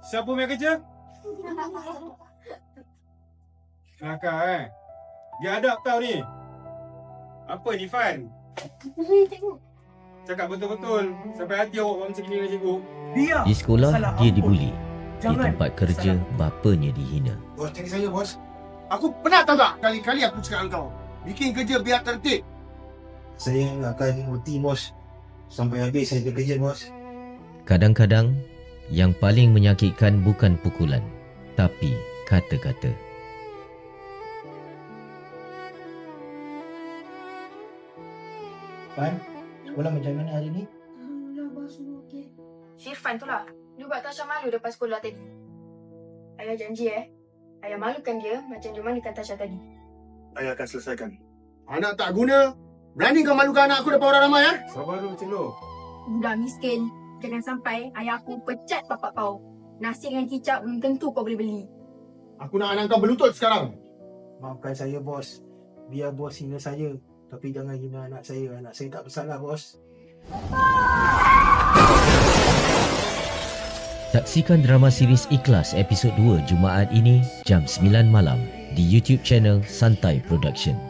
Siapa punya kerja? Kelakar Dia adab tau ni. Apa ni Fan? Cakap betul-betul. Sampai hati awak macam ni dengan cikgu. Di sekolah, dia dibuli. Di tempat kerja, bapanya dihina. Bos, cari saya, bos. Aku pernah tahu tak? Kali-kali aku cakap dengan kau. Bikin kerja biar tertib. Saya akan OT, bos. Sampai habis saya kerja, bos. Kadang-kadang, yang paling menyakitkan bukan pukulan, tapi kata-kata. Pan, sekolah macam mana hari ni? Si Irfan tu lah. Dia buat Tasha malu depan sekolah tadi. Ayah janji Ayah malukan dia macam dia malukan Tasha tadi. Ayah akan selesaikan. Anak tak guna. Berani kau malukan anak aku depan orang ramai, ya? Sabar dulu Cik Loh. Budak miskin. Jangan sampai ayah aku pecat bapak kau. Nasi dengan kicap belum tentu kau boleh beli. Aku nak anak kau berlutut sekarang. Maafkan saya, bos. Biar bos hina saya. Tapi jangan hina anak saya. Anak saya tak bersalah, bos. Saksikan drama series Ikhlas episod 2 Jumaat ini jam 9 malam di YouTube channel Santai Production.